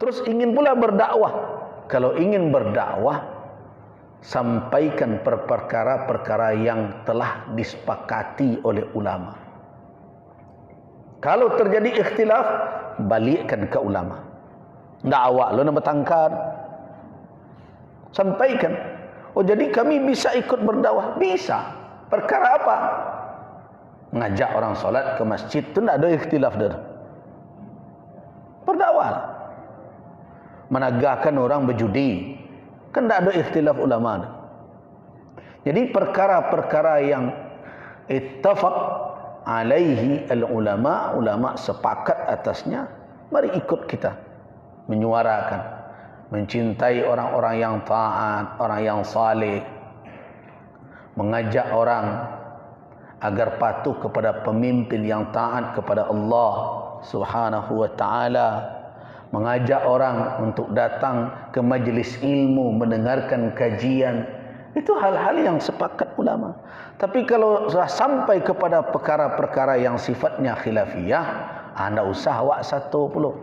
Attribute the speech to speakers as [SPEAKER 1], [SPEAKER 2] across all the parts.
[SPEAKER 1] Terus ingin pula berdakwah. Kalau ingin berdakwah, sampaikan perkara-perkara yang telah disepakati oleh ulama. Kalau terjadi ikhtilaf, balikkan ke ulama. Dakwah lu nak bertangkar, sampaikan. Oh, jadi kami bisa ikut berdakwah? Bisa. Perkara apa? Ngajak orang solat ke masjid, tu tak ada ikhtilaf dah. Berdakwah. Menagahkan orang berjudi, kan tak ada ikhtilaf ulama. Jadi perkara-perkara yang ittafaq alaihi al-ulama, ulama sepakat atasnya, mari ikut kita menyuarakan, mencintai orang-orang yang taat, orang yang saleh, mengajak orang agar patuh kepada pemimpin yang taat kepada Allah Subhanahu wa taala, mengajak orang untuk datang ke majlis ilmu, mendengarkan kajian. Itu hal-hal yang sepakat ulama. Tapi kalau sudah sampai kepada perkara-perkara yang sifatnya khilafiyah, anda usah awak satu puluh.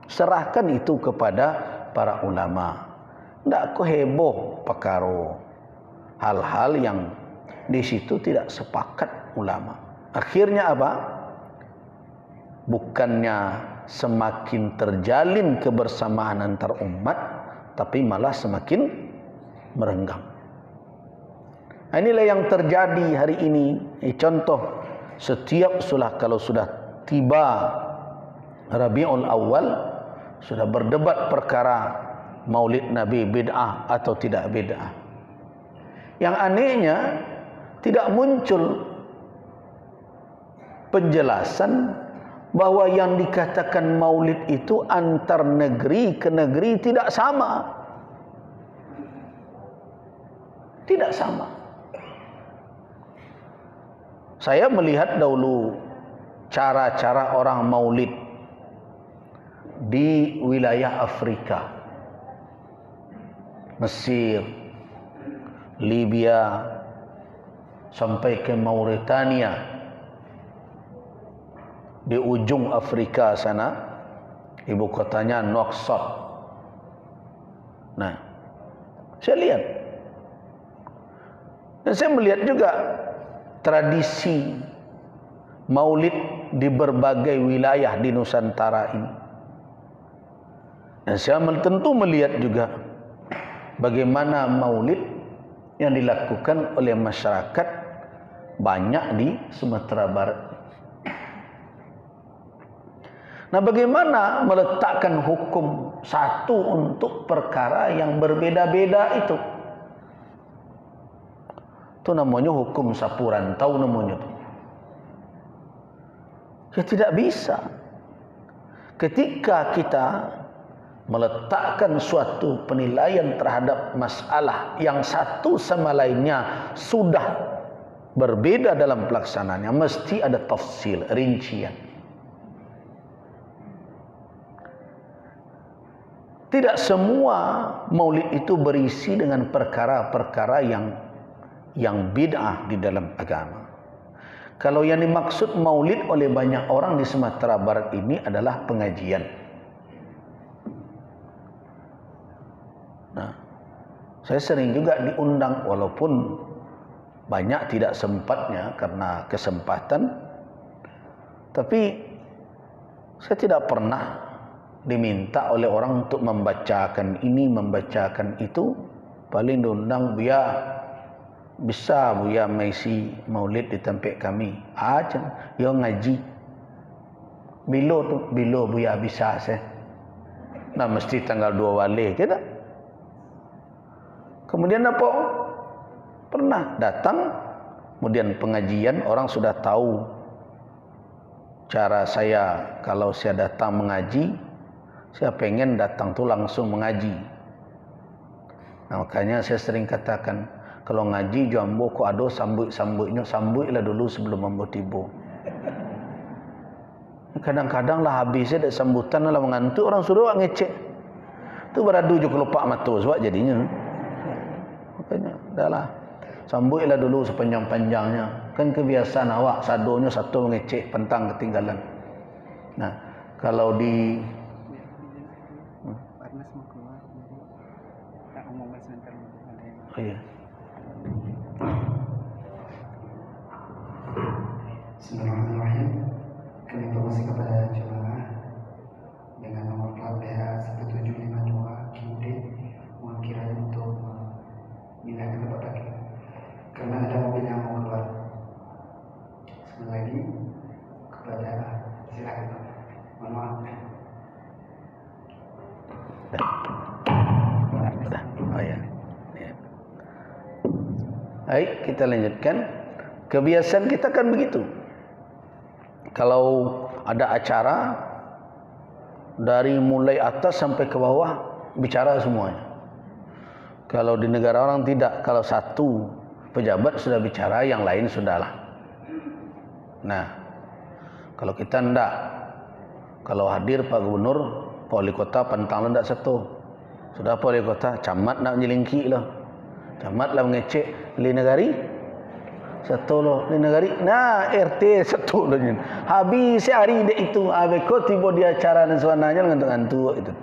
[SPEAKER 1] Serahkan itu kepada para ulama. Tak kau heboh perkara hal-hal yang di situ tidak sepakat ulama. Akhirnya apa? Bukannya semakin terjalin kebersamaan antar umat, tapi malah semakin merenggang. Inilah yang terjadi hari ini. Contoh, setiap kalau sudah tiba Rabiul Awal, sudah berdebat perkara Maulid Nabi bid'ah atau tidak bid'ah. Yang anehnya tidak muncul penjelasan bahwa yang dikatakan maulid itu antar negeri ke negeri tidak sama. Tidak sama. Saya melihat dahulu cara-cara orang maulid di wilayah Afrika, Mesir, Libya, sampai ke Mauritania. Di ujung Afrika sana, ibu kotanya Nouakchott. Nah, saya lihat, dan saya melihat juga tradisi maulid di berbagai wilayah di Nusantara ini. Dan saya tentu melihat juga bagaimana maulid yang dilakukan oleh masyarakat banyak di Sumatera Barat. Nah, bagaimana meletakkan hukum satu untuk perkara yang berbeda-beda itu? Itu namanya hukum sapu rantau namanya itu. Ya tidak bisa. Ketika kita meletakkan suatu penilaian terhadap masalah yang satu sama lainnya sudah berbeda dalam pelaksanaannya, mesti ada tafsil, rincian. Tidak semua maulid itu berisi dengan perkara-perkara yang bid'ah di dalam agama. Kalau yang dimaksud maulid oleh banyak orang di Sumatera Barat ini adalah pengajian. Nah, saya sering juga diundang walaupun banyak tidak sempatnya karena kesempatan. Tapi saya tidak pernah diminta oleh orang untuk membacakan ini, membacakan itu. Paling diundang, Buya, bisa Buya mengisi maulid di tempat kami. Aja, yo ngaji. Bilo Buya bisa saya. Nah, mesti tanggal 2 wali, kita. Kemudian apa? Pernah datang, kemudian pengajian, orang sudah tahu cara saya kalau saya datang mengaji. Saya pengen datang tu langsung mengaji. Nah, makanya saya sering katakan, kalau ngaji jambo ko ado sambut-sambutnya, sambutlah dulu sebelum mambo tibo. Kadang-kadang lah habisnya ada sambutan lah mengantuk, orang suruh ngecek. Tu beradu je kelupak mata sebab jadinya. Makanya dahlah. Sambutlah dulu sepanjang-panjangnya. Kan kebiasaan awak sadonya satu mengecek, pentang ketinggalan. Nah, kalau di
[SPEAKER 2] karena semua keluar, jadi tak ngomong sebentar ada yang.
[SPEAKER 1] Oh iya.
[SPEAKER 3] Bismillahirrahmanirrahim. Kami informasi kepada jemaah dengan nomor plat BH 1752 QD mohon kiranya untuk memindahkan tempat parkir karena ada mobil yang mau keluar. Sekali lagi kepada silakan. Mohon maaf.
[SPEAKER 1] Oh ya. Baik, kita lanjutkan. Kebiasaan kita kan begitu. Kalau ada acara dari mulai atas sampai ke bawah bicara semuanya. Kalau di negara orang tidak, kalau satu pejabat sudah bicara, yang lain sudahlah. Nah, kalau kita enggak. Kalau hadir Pak Gubernur, Pak Wali Kota pantang enggak satu. Sudah Pak Wali Kota, camat nak menyelingki lah. Camat lah mengecek li negari. Satu loh li negari. Nah, RT satu loh. Habis hari dek itu, abeko tiba di acara dan suananya ngantuk-ngantuk itu.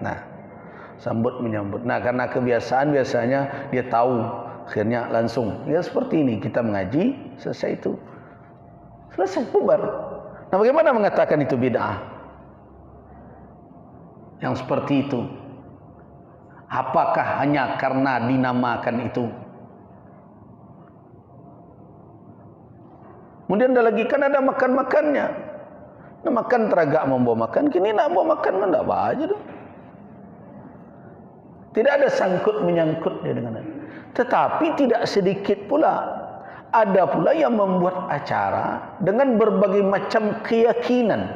[SPEAKER 1] Nah, sambut menyambut. Nah, karena kebiasaan biasanya dia tahu, akhirnya langsung. Ya seperti ini, kita mengaji, selesai itu. Selesai, bubar. Nah, bagaimana mengatakan itu bid'ah? Yang seperti itu. Apakah hanya karena dinamakan itu? Kemudian ada lagi, kan ada makan-makannya. Nah, makan teragak membawa makan, kini nak bawa makan kan tak apa aja tu. Tidak ada sangkut menyangkut dia dengan itu. Tetapi tidak sedikit pula ada pula yang membuat acara dengan berbagai macam keyakinan,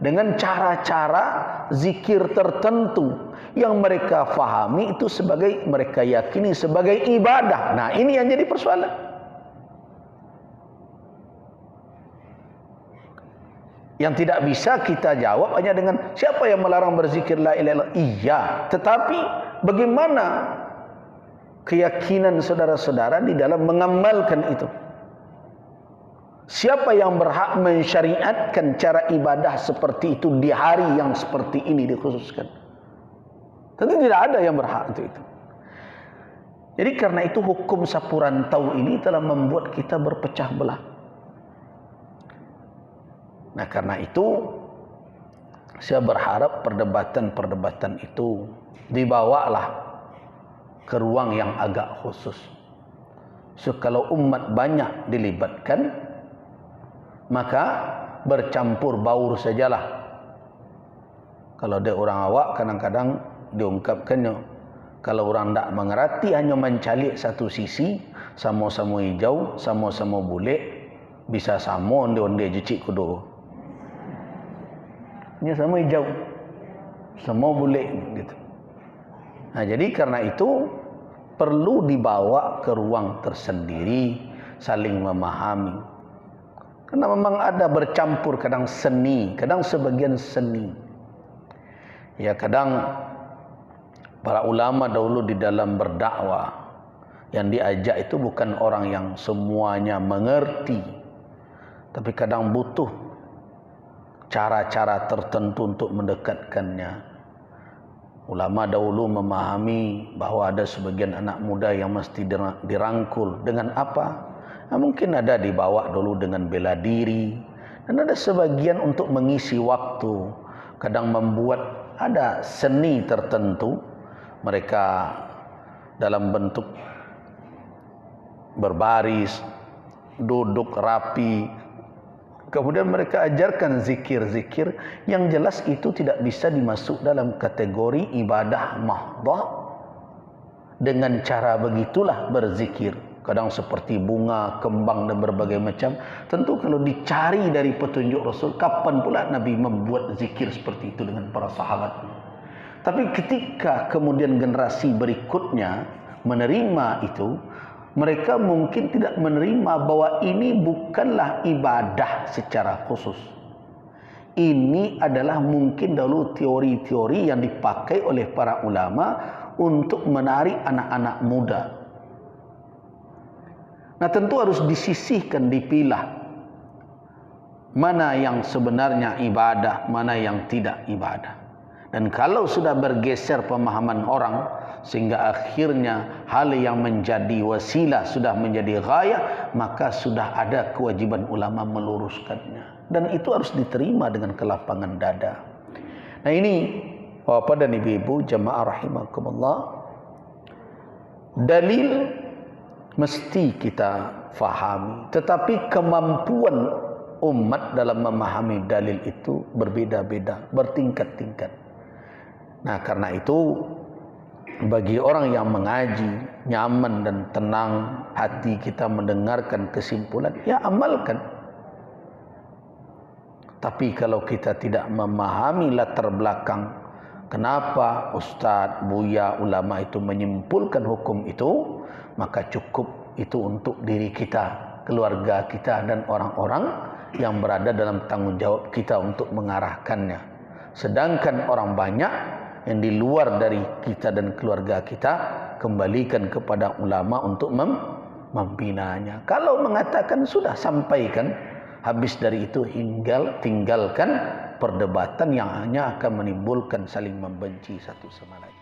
[SPEAKER 1] dengan cara-cara zikir tertentu yang mereka fahami itu sebagai, mereka yakini sebagai ibadah. Nah, ini yang jadi persoalan. Yang tidak bisa kita jawab hanya dengan siapa yang melarang berzikir la ilaha illallah. Iya, tetapi bagaimana keyakinan saudara-saudara di dalam mengamalkan itu? Siapa yang berhak mensyariatkan cara ibadah seperti itu di hari yang seperti ini dikhususkan? Tentu tidak ada yang berhak untuk itu. Jadi karena itu hukum sapu rantau ini telah membuat kita berpecah belah. Nah, karena itu saya berharap perdebatan-perdebatan itu dibawalah ke ruang yang agak khusus. So, kalau umat banyak dilibatkan, maka bercampur baur sajalah. Kalau dia orang awak, kadang-kadang diungkapkannya. Kalau orang tak mengerti, hanya mencalik satu sisi, sama-sama hijau, sama-sama bulik, bisa sama onde-onde jecik kudu. Ini sama hijau, semua bulik gitu. Nah, jadi karena itu perlu dibawa ke ruang tersendiri, saling memahami. Karena memang ada bercampur, kadang seni, kadang sebagian seni. Ya, kadang para ulama dahulu di dalam berdakwah yang diajak itu bukan orang yang semuanya mengerti, tapi kadang butuh cara-cara tertentu untuk mendekatkannya. Ulama dahulu memahami bahwa ada sebagian anak muda yang mesti dirangkul dengan apa? Nah, mungkin ada dibawa dulu dengan bela diri, dan ada sebagian untuk mengisi waktu. Kadang membuat ada seni tertentu, mereka dalam bentuk berbaris, duduk rapi. Kemudian mereka ajarkan zikir-zikir yang jelas itu tidak bisa dimasuk dalam kategori ibadah mahdhah. Dengan cara begitulah berzikir. Kadang seperti bunga, kembang dan berbagai macam. Tentu kalau dicari dari petunjuk Rasul, kapan pula Nabi membuat zikir seperti itu dengan para sahabat. Tapi ketika kemudian generasi berikutnya menerima itu, mereka mungkin tidak menerima bahwa ini bukanlah ibadah secara khusus. Ini adalah mungkin dahulu teori-teori yang dipakai oleh para ulama untuk menarik anak-anak muda. Nah, tentu harus disisihkan, dipilah mana yang sebenarnya ibadah, mana yang tidak ibadah. Dan kalau sudah bergeser pemahaman orang sehingga akhirnya hal yang menjadi wasilah sudah menjadi ghayah, maka sudah ada kewajiban ulama meluruskannya. Dan itu harus diterima dengan kelapangan dada. Nah ini Bapak dan Ibu-ibu jamaah rahimakumullah, dalil mesti kita fahami, tetapi kemampuan umat dalam memahami dalil itu berbeda-beda, bertingkat-tingkat. Nah karena itu bagi orang yang mengaji, nyaman dan tenang hati kita mendengarkan kesimpulan, ya amalkan. Tapi kalau kita tidak memahami latar belakang kenapa ustadz, buya, ulama itu menyimpulkan hukum itu, maka cukup itu untuk diri kita, keluarga kita dan orang-orang yang berada dalam tanggung jawab kita untuk mengarahkannya. Sedangkan orang banyak yang di luar dari kita dan keluarga kita, kembalikan kepada ulama untuk membinanya. Kalau mengatakan sudah sampaikan, habis dari itu tinggalkan perdebatan yang hanya akan menimbulkan saling membenci satu sama lain.